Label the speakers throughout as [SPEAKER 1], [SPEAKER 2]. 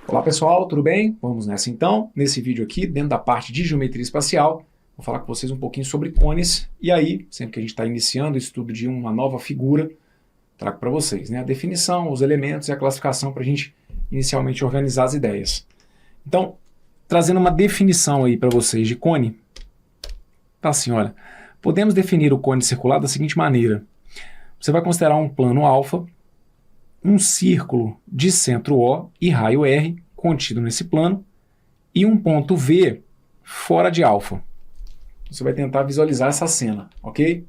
[SPEAKER 1] Olá pessoal, tudo bem? Vamos nessa então. Nesse vídeo aqui, dentro da parte de geometria espacial, vou falar com vocês um pouquinho sobre cones. E aí, sempre que a gente está iniciando o estudo de uma nova figura, trago para vocês, né, a definição, os elementos e a classificação para a gente inicialmente organizar as ideias. Então, trazendo uma definição aí para vocês de cone, tá assim, olha, podemos definir o cone circular da seguinte maneira. Você vai considerar um plano alfa, um círculo de centro O e raio R contido nesse plano e um ponto V fora de alfa. Você vai tentar visualizar essa cena, ok?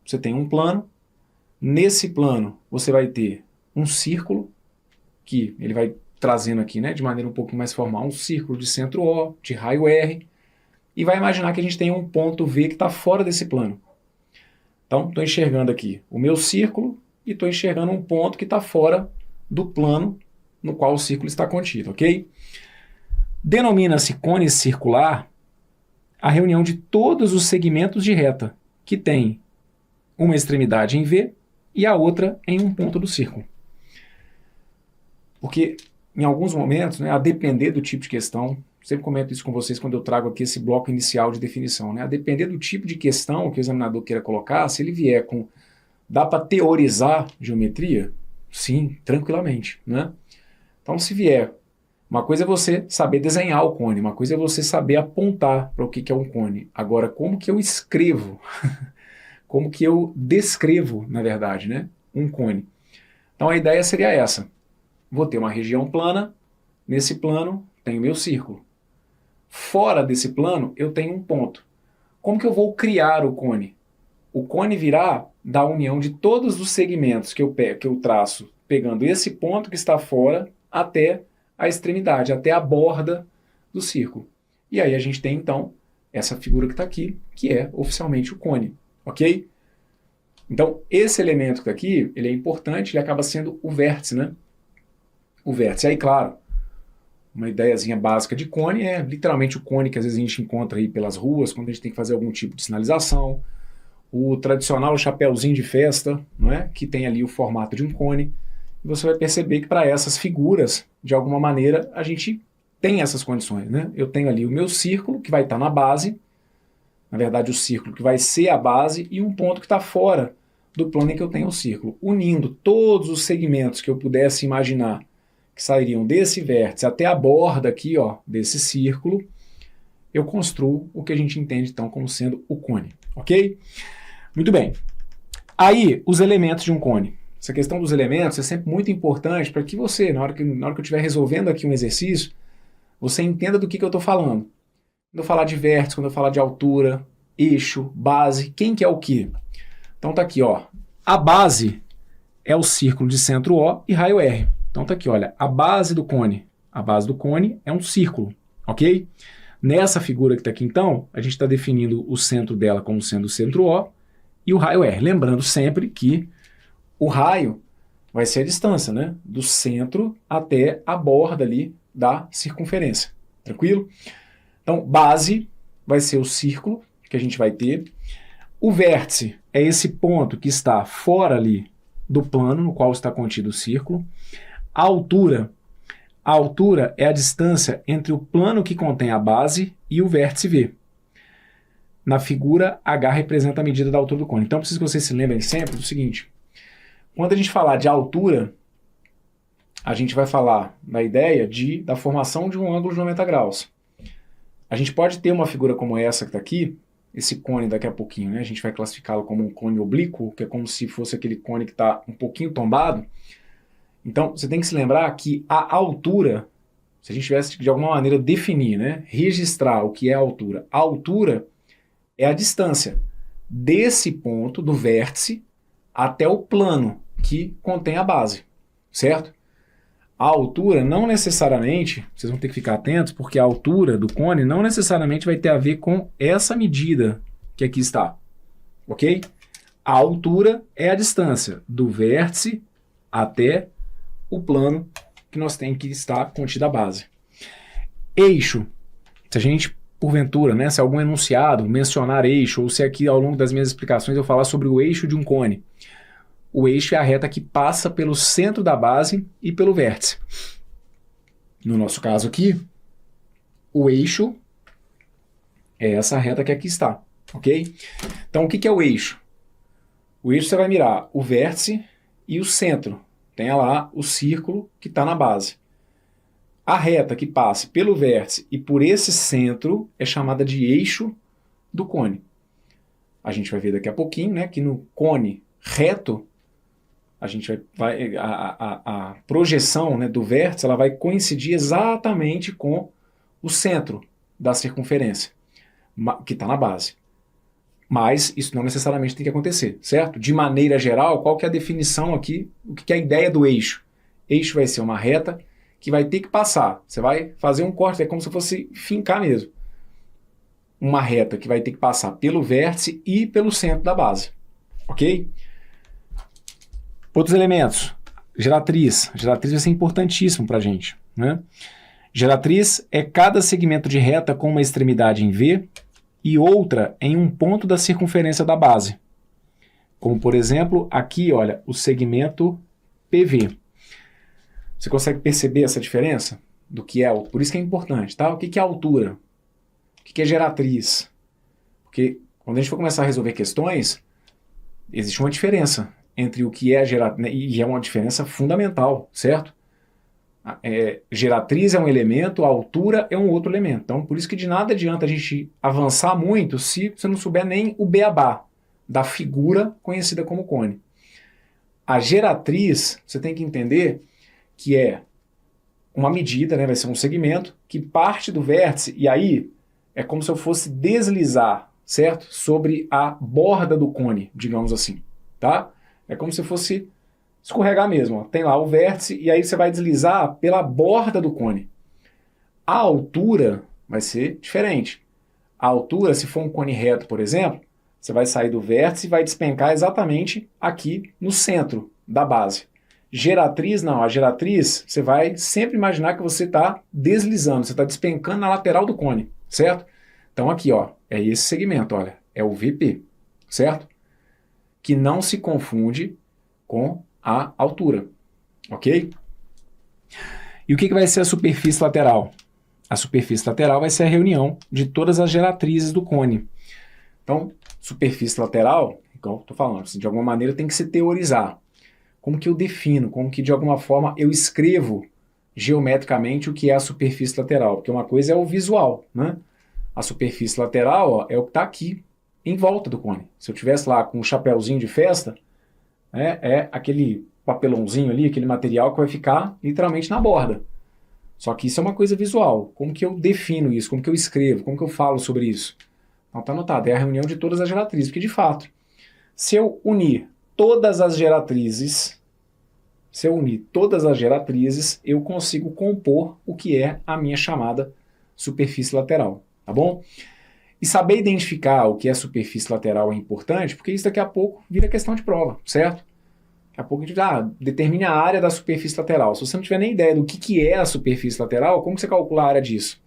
[SPEAKER 1] Você tem um plano, nesse plano você vai ter um círculo, que ele vai trazendo aqui, né, de maneira um pouquinho mais formal, um círculo de centro O, de raio R, e vai imaginar que a gente tem um ponto V que está fora desse plano. Então, estou enxergando aqui o meu círculo, e estou enxergando um ponto que está fora do plano no qual o círculo está contido, ok? Denomina-se cone circular a reunião de todos os segmentos de reta que tem uma extremidade em V e a outra em um ponto do círculo. Porque em alguns momentos, né, a depender do tipo de questão, sempre comento isso com vocês quando eu trago aqui esse bloco inicial de definição, né, a depender do tipo de questão que o examinador queira colocar, se ele vier com dá para teorizar geometria? Sim, tranquilamente, né? Então, se vier, uma coisa é você saber desenhar o cone, uma coisa é você saber apontar para o que é um cone. Agora, como que eu escrevo? Como que eu descrevo, na verdade, né, um cone? Então, a ideia seria essa. Vou ter uma região plana, nesse plano tenho meu círculo. Fora desse plano, eu tenho um ponto. Como que eu vou criar o cone? O cone virá da união de todos os segmentos que eu traço, pegando esse ponto que está fora até a extremidade, até a borda do círculo. E aí a gente tem, então, essa figura que está aqui, que é oficialmente o cone, ok? Então, esse elemento que está aqui, ele é importante, ele acaba sendo o vértice, né? O vértice. Aí, claro, uma ideiazinha básica de cone é literalmente o cone que às vezes a gente encontra aí pelas ruas, quando a gente tem que fazer algum tipo de sinalização, o tradicional chapéuzinho de festa, não é? Que tem ali o formato de um cone, e você vai perceber que para essas figuras, de alguma maneira, a gente tem essas condições, né? Eu tenho ali o meu círculo, que vai estar na base, na verdade o círculo que vai ser a base, e um ponto que está fora do plano em que eu tenho o círculo, unindo todos os segmentos que eu pudesse imaginar que sairiam desse vértice até a borda aqui, ó, desse círculo, eu construo o que a gente entende então como sendo o cone, ok? Muito bem. Aí, os elementos de um cone. Essa questão dos elementos é sempre muito importante para que você, na hora que eu estiver resolvendo aqui um exercício, você entenda do que eu estou falando. Quando eu falar de vértice, quando eu falar de altura, eixo, base, quem que é o quê? Então tá aqui, ó. A base é o círculo de centro O e raio R. Então tá aqui, olha, a base do cone. A base do cone é um círculo, ok? Nessa figura que está aqui, então, a gente está definindo o centro dela como sendo o centro O e o raio R. Lembrando sempre que o raio vai ser a distância, né, do centro até a borda ali da circunferência. Tranquilo? Então, base vai ser o círculo que a gente vai ter. O vértice é esse ponto que está fora ali do plano no qual está contido o círculo. A altura é a distância entre o plano que contém a base e o vértice V. Na figura, H representa a medida da altura do cone. Então, preciso que vocês se lembrem sempre do seguinte. Quando a gente falar de altura, a gente vai falar da ideia da formação de um ângulo de 90 graus. A gente pode ter uma figura como essa que está aqui, esse cone daqui a pouquinho, né? A gente vai classificá-lo como um cone oblíquo, que é como se fosse aquele cone que está um pouquinho tombado. Então, você tem que se lembrar que a altura, se a gente tivesse de alguma maneira definir, né, registrar o que é a altura é a distância desse ponto, do vértice, até o plano que contém a base, certo? A altura não necessariamente, vocês vão ter que ficar atentos, porque a altura do cone não necessariamente vai ter a ver com essa medida que aqui está, ok? A altura é a distância do vértice até o plano que nós temos que estar contida a base. Eixo, se a gente, porventura, né, se algum enunciado mencionar eixo, ou se aqui ao longo das minhas explicações eu falar sobre o eixo de um cone, o eixo é a reta que passa pelo centro da base e pelo vértice. No nosso caso aqui, o eixo é essa reta que aqui está, ok? Então, o que é o eixo? O eixo você vai mirar o vértice e o centro. Tem lá o círculo que está na base. A reta que passe pelo vértice e por esse centro é chamada de eixo do cone. A gente vai ver daqui a pouquinho, né, que no cone reto, a gente a projeção, né, do vértice ela vai coincidir exatamente com o centro da circunferência, que está na base. Mas isso não necessariamente tem que acontecer, certo? De maneira geral, qual que é a definição aqui? O que é a ideia do eixo? Eixo vai ser uma reta que vai ter que passar. Você vai fazer um corte, é como se fosse fincar mesmo. Uma reta que vai ter que passar pelo vértice e pelo centro da base. Ok? Outros elementos. Geratriz. Geratriz vai ser importantíssimo para a gente, né? Geratriz é cada segmento de reta com uma extremidade em V e outra em um ponto da circunferência da base. Como, por exemplo, aqui, olha, o segmento PV. Você consegue perceber essa diferença do que é? Por isso que é importante, tá? O que é altura? O que é geratriz? Porque quando a gente for começar a resolver questões, existe uma diferença entre o que é geratriz, e é uma diferença fundamental, certo? Geratriz é um elemento, a altura é um outro elemento. Então, por isso que de nada adianta a gente avançar muito se você não souber nem o beabá da figura conhecida como cone. A geratriz, você tem que entender que é uma medida, né, vai ser um segmento que parte do vértice e aí é como se eu fosse deslizar, certo? Sobre a borda do cone, digamos assim, tá? É como se fosse escorregar mesmo, ó. Tem lá o vértice e aí você vai deslizar pela borda do cone. A altura vai ser diferente. A altura, se for um cone reto, por exemplo, você vai sair do vértice e vai despencar exatamente aqui no centro da base. Geratriz, não. A geratriz, você vai sempre imaginar que você está deslizando, você está despencando na lateral do cone, certo? Então aqui, ó, é esse segmento, olha, é o VP, certo? Que não se confunde com a altura, ok? E o que vai ser a superfície lateral? A superfície lateral vai ser a reunião de todas as geratrizes do cone. Então, superfície lateral, igual eu estou falando, assim, de alguma maneira tem que se teorizar. Como que eu defino? Como que de alguma forma eu escrevo geometricamente o que é a superfície lateral? Porque uma coisa é o visual, né? A superfície lateral, ó, é o que está aqui em volta do cone. Se eu tivesse lá com um chapéuzinho de festa, é aquele papelãozinho ali, aquele material que vai ficar literalmente na borda. Só que isso é uma coisa visual. Como que eu defino isso? Como que eu escrevo? Como que eu falo sobre isso? Então está anotado, é a reunião de todas as geratrizes, porque de fato, se eu unir todas as geratrizes, eu consigo compor o que é a minha chamada superfície lateral, tá bom? E saber identificar o que é superfície lateral é importante, porque isso daqui a pouco vira questão de prova, certo? Daqui a pouco a gente determine a área da superfície lateral. Se você não tiver nem ideia do que é a superfície lateral, como que você calcula a área disso?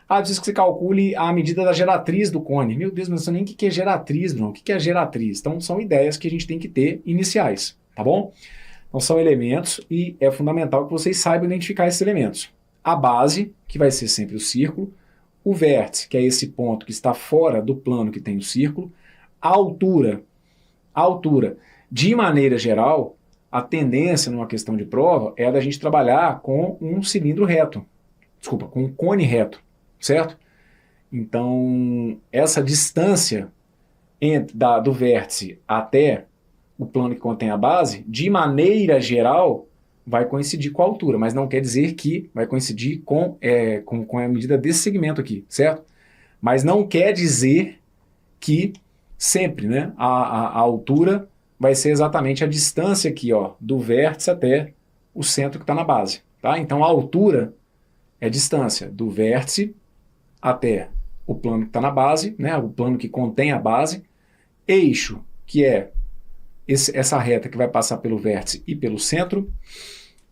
[SPEAKER 1] Preciso que você calcule a medida da geratriz do cone. Meu Deus, mas eu não sei nem o que é geratriz, Bruno. O que é geratriz? Então, são ideias que a gente tem que ter iniciais, tá bom? Então, são elementos e é fundamental que vocês saibam identificar esses elementos. A base, que vai ser sempre o círculo. O vértice, que é esse ponto que está fora do plano que tem o círculo. A altura. De maneira geral, a tendência numa questão de prova é a da gente trabalhar com um cilindro reto. Desculpa, com um cone reto. Certo? Então, essa distância do vértice até o plano que contém a base, de maneira geral, vai coincidir com a altura, mas não quer dizer que vai coincidir com a medida desse segmento aqui, certo? Mas não quer dizer que sempre, né, a altura vai ser exatamente a distância aqui, ó, do vértice até o centro que está na base, tá? Então, a altura é a distância do vértice até o plano que está na base, né, o plano que contém a base, eixo, que é essa reta que vai passar pelo vértice e pelo centro,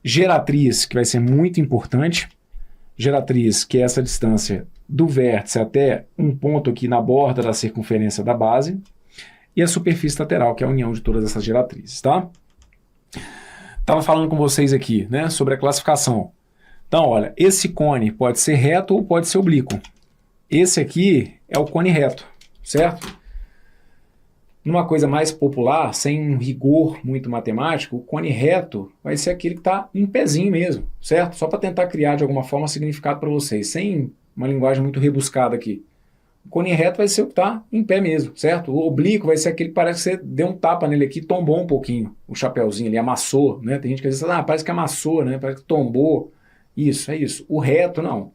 [SPEAKER 1] geratriz, que vai ser muito importante, geratriz, que é essa distância do vértice até um ponto aqui na borda da circunferência da base, e a superfície lateral, que é a união de todas essas geratrizes, tá? Estava falando com vocês aqui, né, sobre a classificação. Então, olha, esse cone pode ser reto ou pode ser oblíquo. Esse aqui é o cone reto, certo? Numa coisa mais popular, sem um rigor muito matemático, o cone reto vai ser aquele que está em pezinho mesmo, certo? Só para tentar criar de alguma forma significado para vocês, sem uma linguagem muito rebuscada aqui. O cone reto vai ser o que está em pé mesmo, certo? O oblíquo vai ser aquele que parece que você deu um tapa nele aqui, tombou um pouquinho o chapéuzinho, ele amassou, né? Tem gente que às vezes parece que amassou, né? Parece que tombou. Isso, é isso. O reto, não.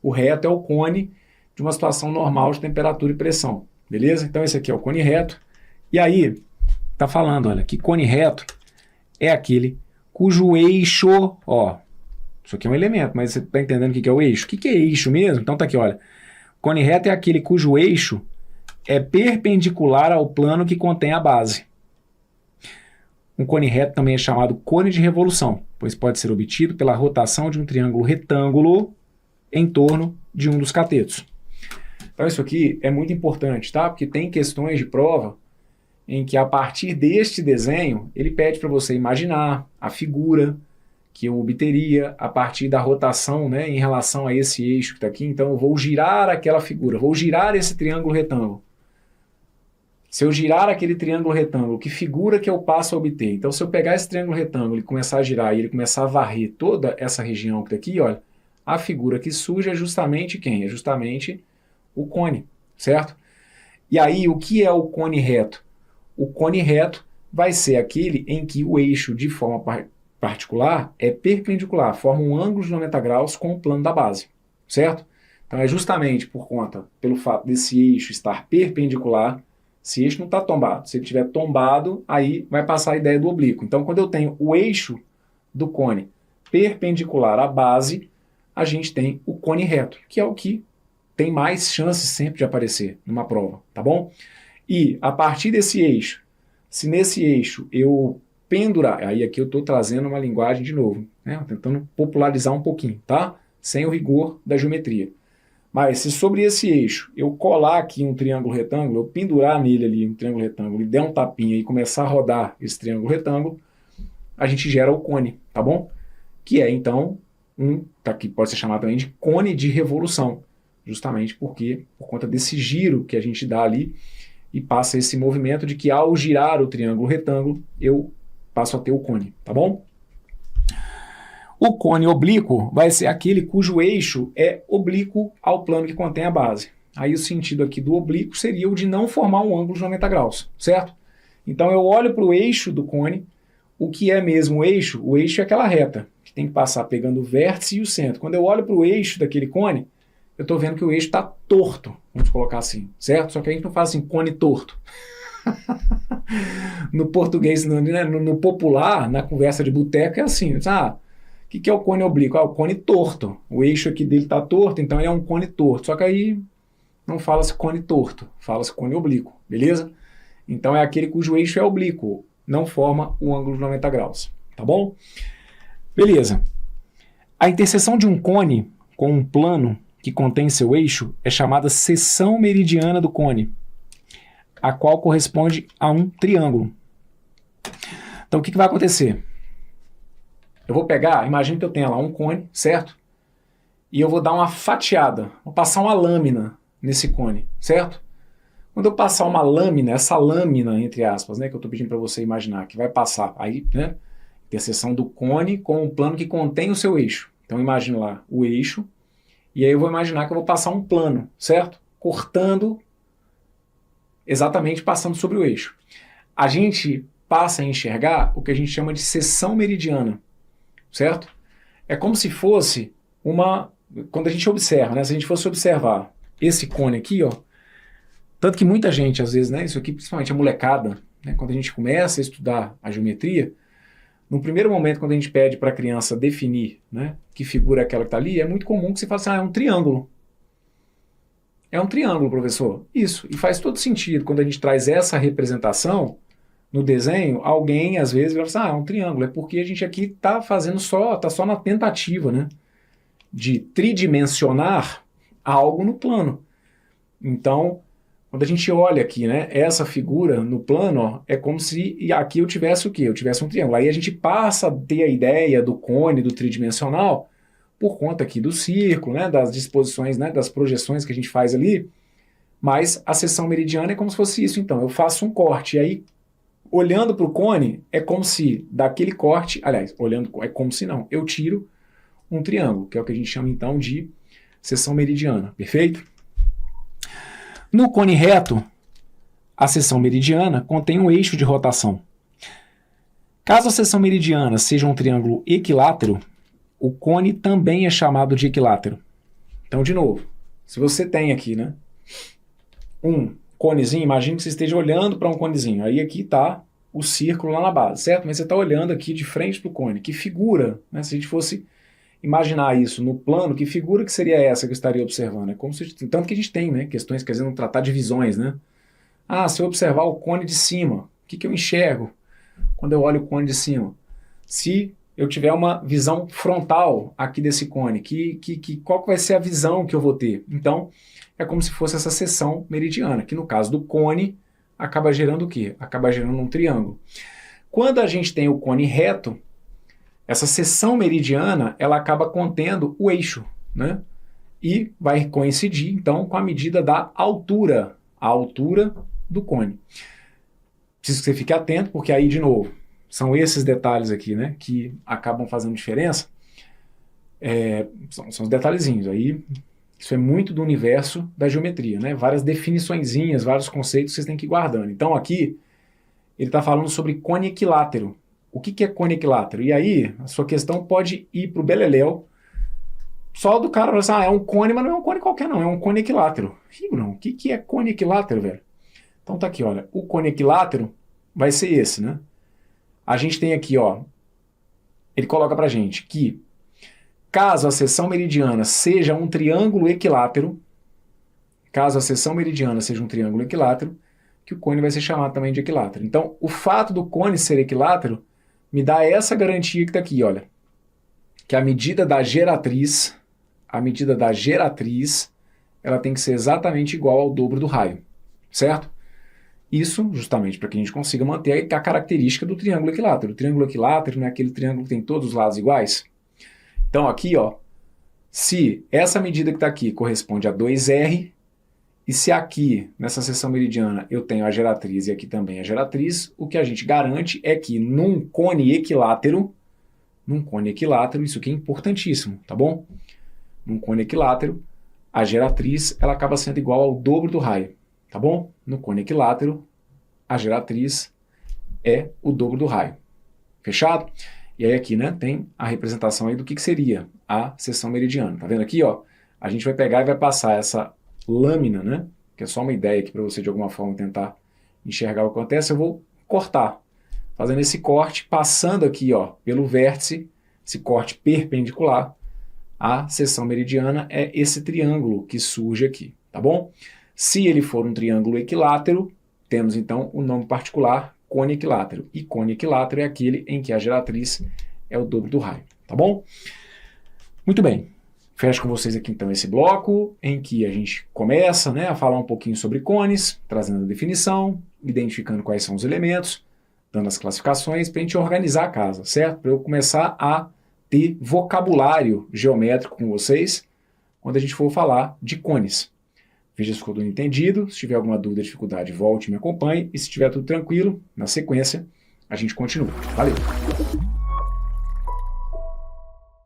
[SPEAKER 1] O reto é o cone de uma situação normal de temperatura e pressão, beleza? Então esse aqui é o cone reto. E aí, tá falando, olha, que cone reto é aquele cujo eixo, ó, isso aqui é um elemento, mas você tá entendendo o que é o eixo? O que é eixo mesmo? Então tá aqui, olha. Cone reto é aquele cujo eixo é perpendicular ao plano que contém a base. Um cone reto também é chamado cone de revolução, pois pode ser obtido pela rotação de um triângulo retângulo em torno de um dos catetos. Então isso aqui é muito importante, tá? Porque tem questões de prova em que a partir deste desenho ele pede para você imaginar a figura que eu obteria a partir da rotação, né, em relação a esse eixo que está aqui. Então eu vou girar aquela figura, vou girar esse triângulo retângulo. Se eu girar aquele triângulo retângulo, que figura que eu passo a obter? Então se eu pegar esse triângulo retângulo e começar a girar e ele começar a varrer toda essa região que está aqui, olha, a figura que surge é justamente quem? É justamente o cone, certo? E aí o que é o cone reto? O cone reto vai ser aquele em que o eixo de forma particular é perpendicular, forma um ângulo de 90 graus com o plano da base, certo? Então é justamente pelo fato desse eixo estar perpendicular, esse eixo não está tombado. Se ele estiver tombado, aí vai passar a ideia do oblíquo. Então quando eu tenho o eixo do cone perpendicular à base, a gente tem o cone reto, que é o que tem mais chances sempre de aparecer numa prova, tá bom? E a partir desse eixo, se nesse eixo eu pendurar, aí aqui eu estou trazendo uma linguagem de novo, né? Tentando popularizar um pouquinho, tá? Sem o rigor da geometria. Mas se sobre esse eixo eu colar aqui um triângulo retângulo, eu pendurar nele ali um triângulo retângulo e der um tapinha e começar a rodar esse triângulo retângulo, a gente gera o cone, tá bom? Que é então que pode ser chamado também de cone de revolução, justamente porque por conta desse giro que a gente dá ali e passa esse movimento de que ao girar o triângulo retângulo eu passo a ter o cone, tá bom? O cone oblíquo vai ser aquele cujo eixo é oblíquo ao plano que contém a base. Aí o sentido aqui do oblíquo seria o de não formar um ângulo de 90 graus, certo? Então eu olho para o eixo do cone, o que é mesmo o eixo? O eixo é aquela reta, que tem que passar pegando o vértice e o centro. Quando eu olho para o eixo daquele cone, eu estou vendo que o eixo está torto, vamos colocar assim, certo? Só que a gente não faz assim, cone torto. No português, no popular, na conversa de boteco, é assim, o que é o cone oblíquo? O cone torto. O eixo aqui dele está torto, então ele é um cone torto. Só que aí não fala-se cone torto, fala-se cone oblíquo, beleza? Então é aquele cujo eixo é oblíquo, não forma o ângulo de 90 graus, tá bom? Beleza. A interseção de um cone com um plano que contém seu eixo é chamada seção meridiana do cone, a qual corresponde a um triângulo. Então o que vai acontecer? Eu vou pegar, imagina que eu tenha lá um cone, certo? E eu vou dar uma fatiada, vou passar uma lâmina nesse cone, certo? Quando eu passar uma lâmina, essa lâmina, entre aspas, né, que eu estou pedindo para você imaginar, que vai passar aí, né, interseção do cone com o plano que contém o seu eixo. Então imagina lá o eixo, e aí eu vou imaginar que eu vou passar um plano, certo? Cortando, exatamente passando sobre o eixo. A gente passa a enxergar o que a gente chama de seção meridiana, certo? É como se fosse quando a gente observa, né? Se a gente fosse observar esse cone aqui, ó, tanto que muita gente, às vezes, né, isso aqui principalmente a molecada, né, quando a gente começa a estudar a geometria, no primeiro momento, quando a gente pede para a criança definir, né, que figura é aquela que está ali, é muito comum que você fale assim, é um triângulo. É um triângulo, professor. Isso, e faz todo sentido. Quando a gente traz essa representação no desenho, alguém às vezes vai falar assim, é um triângulo. É porque a gente aqui está fazendo está só na tentativa, né, de tridimensionar algo no plano. Então, Quando a gente olha aqui, né, essa figura no plano, ó, é como se aqui eu tivesse o quê? Eu tivesse um triângulo. Aí a gente passa a ter a ideia do cone, do tridimensional, por conta aqui do círculo, né, das disposições, né, das projeções que a gente faz ali, mas a seção meridiana é como se fosse isso. Então, eu faço um corte, e aí, olhando para o cone, é como se daquele corte, aliás, olhando, é como se não, eu tiro um triângulo, que é o que a gente chama então de seção meridiana, perfeito? No cone reto, a seção meridiana contém um eixo de rotação. Caso a seção meridiana seja um triângulo equilátero, o cone também é chamado de equilátero. Então, de novo, se você tem aqui, né, um conezinho, imagine que você esteja olhando para um conezinho, aí aqui está o círculo lá na base, certo? Mas você está olhando aqui de frente para o cone. Que figura, né, se a gente fosse imaginar isso no plano, que figura que seria essa que eu estaria observando? É como se, tanto que a gente tem, né, questões que às vezes não tratar de visões, né? Ah, se eu observar o cone de cima, o que eu enxergo quando eu olho o cone de cima? Se eu tiver uma visão frontal aqui desse cone, qual que vai ser a visão que eu vou ter? Então, é como se fosse essa seção meridiana, que no caso do cone, acaba gerando o quê? Acaba gerando um triângulo. Quando a gente tem o cone reto, essa seção meridiana, ela acaba contendo o eixo, né? E vai coincidir, então, com a medida da altura, a altura do cone. Preciso que você fique atento, porque aí, de novo, são esses detalhes aqui, né, que acabam fazendo diferença. São os detalhezinhos. Aí, isso é muito do universo da geometria, né? Várias definiçõezinhas, vários conceitos que vocês têm que ir guardando. Então, aqui, ele está falando sobre cone equilátero. O que é cone equilátero? E aí, a sua questão pode ir para o beleléu, só do cara falar assim, é um cone, mas não é um cone qualquer não, é um cone equilátero. Ih, Bruno, o que é cone equilátero, velho? Então tá aqui, olha, o cone equilátero vai ser esse, né? A gente tem aqui, ó, ele coloca pra gente que caso a seção meridiana seja um triângulo equilátero, que o cone vai ser chamado também de equilátero. Então, o fato do cone ser equilátero me dá essa garantia que está aqui, olha, que a medida da geratriz, ela tem que ser exatamente igual ao dobro do raio, certo? Isso justamente para que a gente consiga manter a característica do triângulo equilátero. O triângulo equilátero não é aquele triângulo que tem todos os lados iguais? Então aqui, ó, se essa medida que está aqui corresponde a 2R, e se aqui, nessa seção meridiana, eu tenho a geratriz e aqui também a geratriz, o que a gente garante é que num cone equilátero, isso aqui é importantíssimo, tá bom? Num cone equilátero, a geratriz ela acaba sendo igual ao dobro do raio, tá bom? No cone equilátero, a geratriz é o dobro do raio. Fechado? E aí aqui, né, tem a representação aí do que seria a seção meridiana. Tá vendo aqui, ó? A gente vai pegar e vai passar essa lâmina, né, que é só uma ideia aqui para você de alguma forma tentar enxergar o que acontece. Eu vou cortar, fazendo esse corte, passando aqui, ó, pelo vértice, esse corte perpendicular. A seção meridiana é esse triângulo que surge aqui, tá bom? Se ele for um triângulo equilátero, temos então o nome particular cone equilátero. E cone equilátero é aquele em que a geratriz é o dobro do raio, tá bom? Muito bem. Fecho com vocês aqui então esse bloco em que a gente começa, né, a falar um pouquinho sobre cones, trazendo a definição, identificando quais são os elementos, dando as classificações para a gente organizar a casa, certo? Para eu começar a ter vocabulário geométrico com vocês quando a gente for falar de cones. Veja se ficou tudo entendido. Se tiver alguma dúvida, dificuldade, volte e me acompanhe. E se estiver tudo tranquilo, na sequência, a gente continua. Valeu!